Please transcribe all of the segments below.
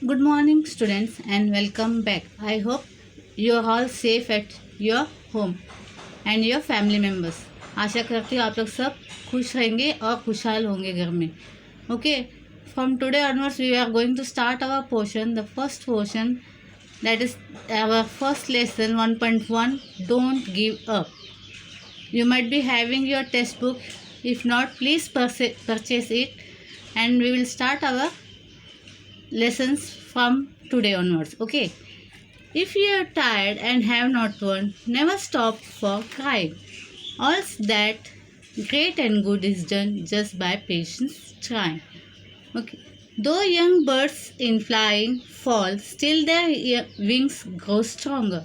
Good morning, students, and welcome back. I hope you are all safe at your home and your family members. आशा करती हूँ आप लोग सब खुश रहेंगे और खुशहाल होंगे घर में. Okay, from today onwards we are going to start our portion. The first portion, that is our first lesson 1.1. Don't give up. You might be having your textbook. If not, please purchase it, and we will start our lessons from today onwards. Okay, if you are tired and have not won, never stop for crying. All that great and good is done just by patience trying. Okay, though young birds in flying fall, still their wings grow stronger,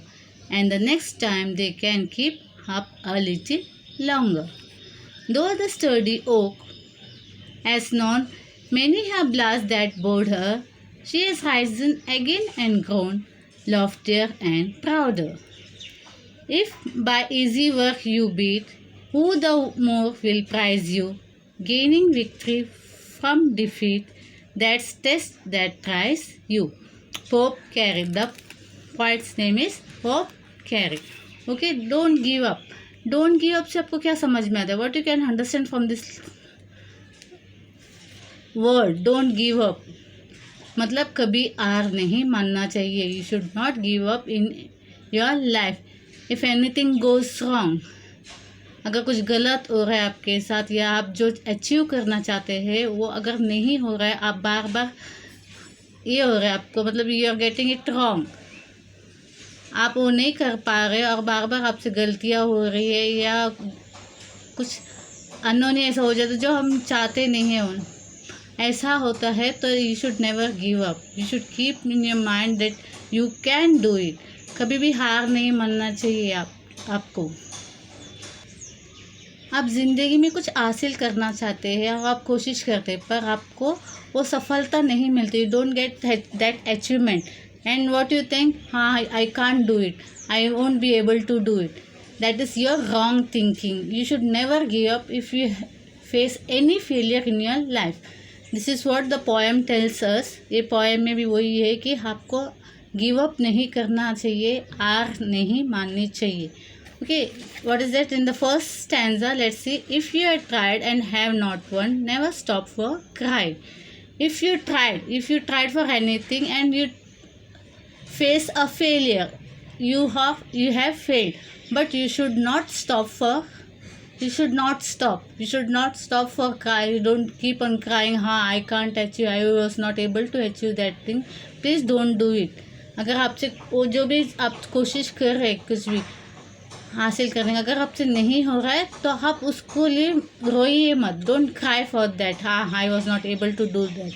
and the next time they can keep up a little longer. Though the sturdy oak has known many a blast that bored her, she has risen again and grown loftier and prouder. If by easy work you beat, who the more will prize you, gaining victory from defeat? That's test that tries you. Pope Carey. The poet's name is Pope Carey. Okay, don't give up. Don't give up से आपको क्या समझ में आता है? What you can understand from this word? Don't give up. मतलब कभी हार नहीं मानना चाहिए. You should not give up in your life. If anything goes wrong, अगर कुछ गलत हो रहा है आपके साथ या आप जो अचीव करना चाहते हैं वो अगर नहीं हो रहा है, आप बार बार ये हो रहा है आपको, मतलब you are getting it wrong, आप वो नहीं कर पा रहे और बार बार आपसे गलतियाँ हो रही है या कुछ अनहोनी ऐसा हो जाता है जो हम चाहते नहीं हैं उन ऐसा होता है, तो you should never give up. You should keep in your mind that you can do it. कभी भी हार नहीं मानना चाहिए आपको. आप ज़िंदगी में कुछ हासिल करना चाहते हैं और आप कोशिश करते हैं पर आपको वो सफलता नहीं मिलती. You don't get that achievement and what you think, हाँ I can't do it, I won't be able to do it. That is your wrong thinking. You should never give up if you face any failure in your life. This is what the poem tells us. ये poem में भी वही है कि आपको give up नहीं करना चाहिए, हार नहीं माननी चाहिए. Okay, what is that in the first stanza? Let's see. If you are tried and have not won, never stop for cried. If you tried for anything and you face a failure, you have failed, but you should not stop for cry. You don't keep on crying, I can't achieve, I was not able to achieve that thing. Please don't do it. अगर आपसे वो जो भी आप कोशिश कर रहे हैं कुछ भी हासिल करने का, अगर आपसे नहीं हो रहा है तो आप उसको लिए रोइए मत. Don't cry for that, I was not able to do that.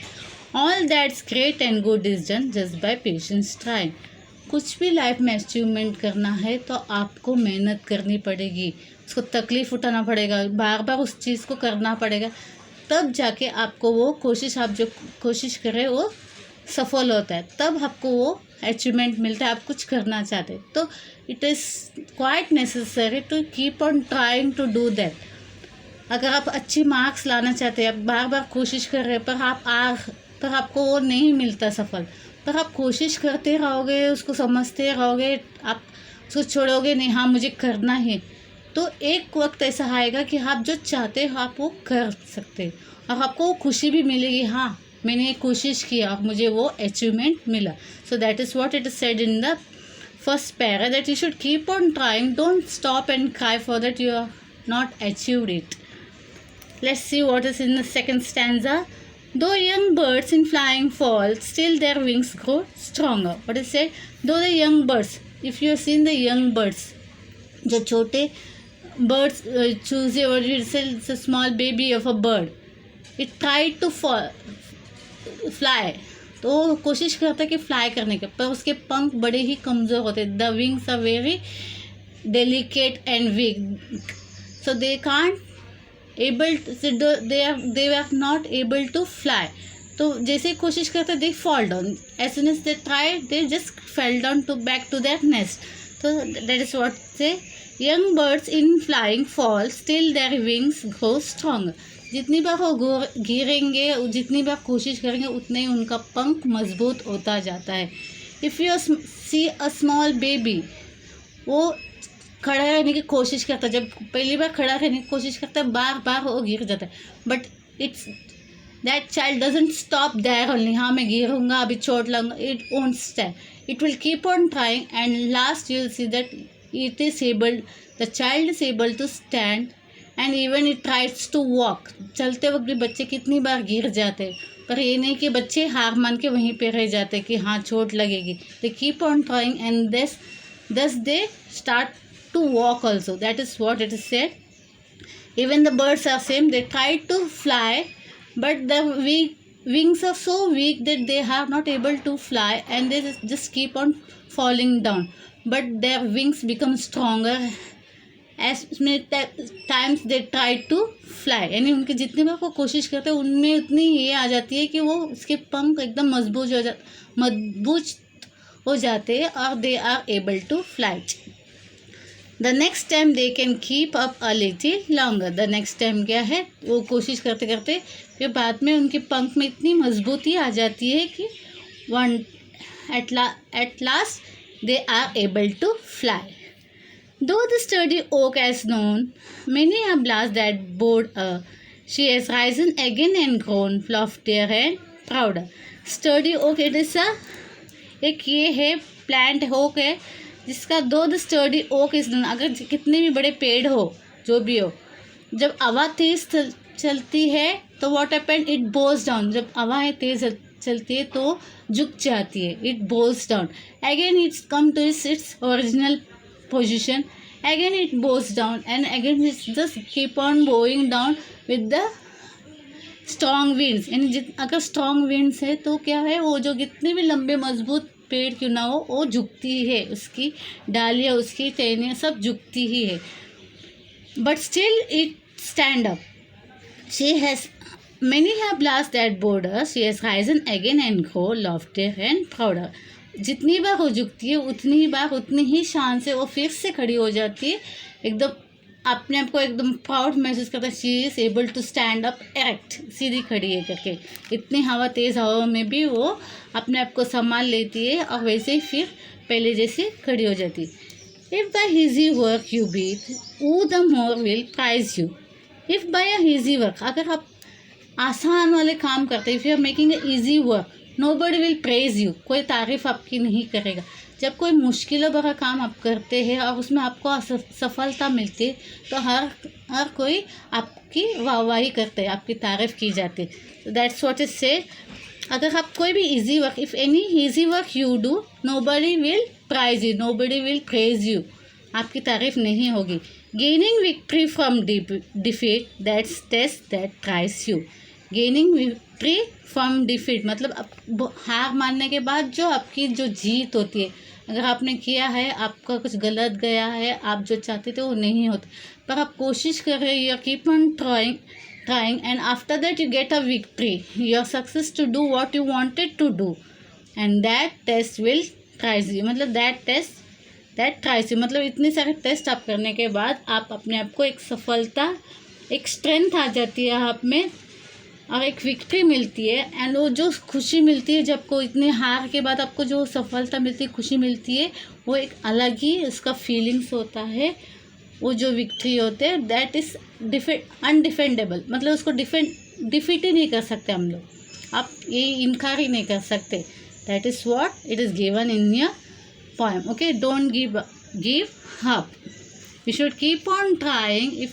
All that's great and good is done just by patience trying. कुछ भी लाइफ में अचीवमेंट करना है तो आपको मेहनत करनी पड़ेगी, उसको तकलीफ़ उठाना पड़ेगा, बार बार उस चीज़ को करना पड़ेगा, तब जाके आपको वो कोशिश, आप जो कोशिश कर रहे हो वो सफल होता है, तब आपको वो अचीवमेंट मिलता है. आप कुछ करना चाहते हैं तो it is quite necessary to keep on trying to do that. अगर आप अच्छी मार्क्स लाना चाहते हैं, आप बार बार कोशिश कर रहे हैं पर आपको वो नहीं मिलता सफल, पर आप कोशिश करते रहोगे, उसको समझते रहोगे, आप उसको छोड़ोगे नहीं, हाँ मुझे करना है, तो एक वक्त ऐसा आएगा कि आप जो चाहते हो आप वो कर सकते हैं और आपको वो खुशी भी मिलेगी, हाँ मैंने कोशिश किया और मुझे वो अचीवमेंट मिला. So that is what it is said in the first para, that you should keep on trying, don't stop and cry for that you are not achieved it. Let's see what is in the second stanza. Though young birds in flying fall, still their wings grow stronger. What is said? Though the young birds, if you have seen the young birds, जो छोटे birds, choose or you say it's a small baby of a bird, it tried to fly. तो वो कोशिश करता है कि fly करने के, पर उसके पंख बड़े ही कमज़ोर होते हैं. The wings are very delicate and weak, so they can't able to, they were not able to fly. तो जैसे कोशिश करते they fall down. As soon as they tried, they just fell down to back to their nest. So that is what say, young birds in flying fall, still their wings grow stronger. जितनी बार वो गिरेंगे, जितनी बार कोशिश करेंगे, उतने ही उनका पंख मजबूत होता जाता है। If you see a small baby, वो खड़ा रहने की कोशिश करता है, जब पहली बार खड़ा रहने की कोशिश करता है, बार बार वो गिर जाता है, but it's that child doesn't stop there only, हाँ मैं गिरूंगा, अभी चोट लगूंगा, it won't stop, it will keep on trying and last you will see that it is able, the child is able to stand and even it tries to walk. चलते वक्त भी बच्चे कितनी बार गिर जाते हैं, पर ये नहीं कि बच्चे हार मान के वहीं पे रह जाते कि हाँ चोट लगेगी। They keep on trying and thus they start to walk also. That is what it is said. Even the birds are same. They try to fly, but the wings are so weak that they are not able to fly, and they just keep on falling down. But their wings become stronger as many times they try to fly. यानी उनके जितने बार वो कोशिश करते हैं, उनमें उतनी ये आ जाती है कि वो उसके पंख एकदम मजबूत हो जाते हैं और they are able to fly. The next time they can keep up a little longer. The next time क्या है, वो कोशिश करते करते फिर बाद में उनके पंख में इतनी मजबूती आ जाती है कि at last they are able to fly. Though the sturdy oak has known many a blast that bore her, she has risen again and grown loftier and prouder. Sturdy oak, it is एक ये है plant okay है जिसका though the sturdy oak is known. अगर कितने भी बड़े पेड़ हो, जो भी हो, जब हवा तेज चलती है तो what happened, it bowls down. जब हवा तेज चलती है तो झुक जाती है, it bowls down. Again it's come to its original position, again it bowls down and again it's just keep on going down with the strong winds. यानी अगर स्ट्रॉन्ग विंड्स है तो क्या है, वो जो कितने भी लंबे मजबूत पेड़ क्यों ना हो, वो झुकती है, उसकी डालियाँ, उसकी टहनियाँ सब झुकती ही है, but still it stand up. She has many have blast that border, she has risen again and grow loftier and prouder. जितनी बार वो झुकती है उतनी बार उतनी ही शान से वो फिर से खड़ी हो जाती है, एकदम अपने आप को एकदम प्राउड महसूस करता है। She is able to stand up erect, सीधी खड़ी है करके। इतनी तेज़ हवा में भी वो अपने आप को संभाल लेती है और वैसे ही फिर पहले जैसे खड़ी हो जाती है। If by easy work you beat, who the more will prize you. If by a easy work, अगर आप आसान वाले काम करते हैं, if you are making a easy work, nobody will praise you, कोई तारीफ़ आपकी नहीं करेगा। जब कोई मुश्किल भरा काम आप करते हैं और उसमें आपको सफलता मिलती है तो हर कोई आपकी वाहवाही करते हैं, आपकी तारीफ़ की जाती है। दैट्स व्हाट इज से। अगर आप कोई भी easy work, if any easy work you do, nobody will prize you, nobody will praise you, आपकी तारीफ़ नहीं होगी। Gaining victory from defeat, that's test that tries you. Gaining victory from defeat मतलब हार मानने के बाद जो आपकी जो जीत होती है, अगर आपने किया है, आपका कुछ गलत गया है, आप जो चाहते थे वो नहीं होता, पर आप कोशिश कर रहे हैं, you keep on trying and after that you get a victory, you are success to do what you wanted to do and that test will tries you. मतलब दैट ट्राइज यू मतलब इतने सारे टेस्ट आप करने के बाद आप अपने आप को एक सफलता, एक स्ट्रेंथ आ जाती है आप में और एक विक्ट्री मिलती है। एंड वो जो खुशी मिलती है, जब को इतने हार के बाद आपको जो सफलता मिलती है, खुशी मिलती है, वो एक अलग ही उसका फीलिंग्स होता है। वो जो विक्ट्री होते हैं दैट इज़ अनडिफेंडेबल, मतलब उसको डिफीट ही नहीं कर सकते हम लोग, आप ये इनकार ही नहीं कर सकते। That is what it is given in your poem. Okay, don't give up, you should keep on trying.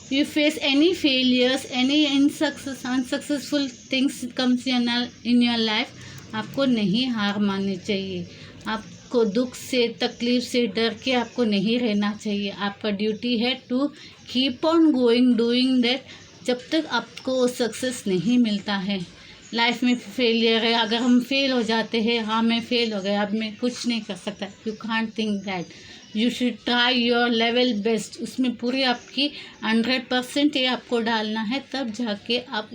If you face any failures, any unsuccessful things comes in your life, आपको नहीं हार माननी चाहिए, आपको दुख से, तकलीफ से डर के आपको नहीं रहना चाहिए। आपका ड्यूटी है to keep on going doing that, जब तक आपको सक्सेस नहीं मिलता है। लाइफ में फेलियर है, अगर हम फेल हो जाते हैं, हाँ मैं फेल हो गया, अब मैं कुछ नहीं कर सकता, you can't think that, you should try your level best. उसमें पूरी आपकी 100% ये आपको डालना है, तब जाके आप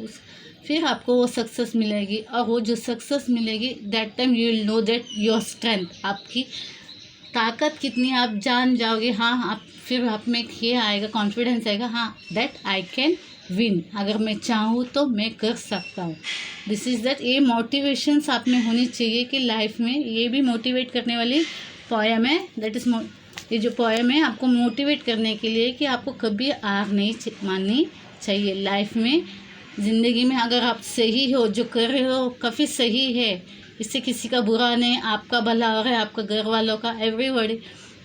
फिर आपको वो सक्सेस मिलेगी। और वो जो सक्सेस मिलेगी, that time you will know that your strength, आपकी ताकत कितनी आप जान जाओगे। हाँ, आप फिर आप में ये आएगा, कॉन्फिडेंस आएगा, हाँ दैट आई कैन विन, अगर मैं चाहूँ तो मैं कर सकता हूँ। दिस इज़ दैट, ये मोटिवेशंस आप में होनी चाहिए कि लाइफ में ये भी मोटिवेट करने वाली पोएम है। दैट इज़ ये जो पोएम है आपको मोटिवेट करने के लिए कि आपको कभी हार नहीं माननी चाहिए लाइफ में। ज़िंदगी में अगर आप सही हो, जो कर रहे हो काफ़ी सही है, इससे किसी का बुरा नहीं, आपका भला हो रहा है, आपका घर वालों का, everybody,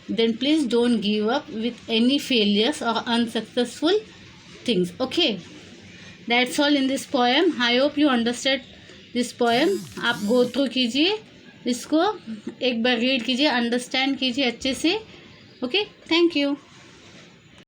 then please don't give up with any failures or unsuccessful things. Okay, that's all in this poem. I hope you understand this poem. आप go through कीजिए इसको, एक बार रीड कीजिए, अंडरस्टैंड कीजिए अच्छे से. Okay, thank you.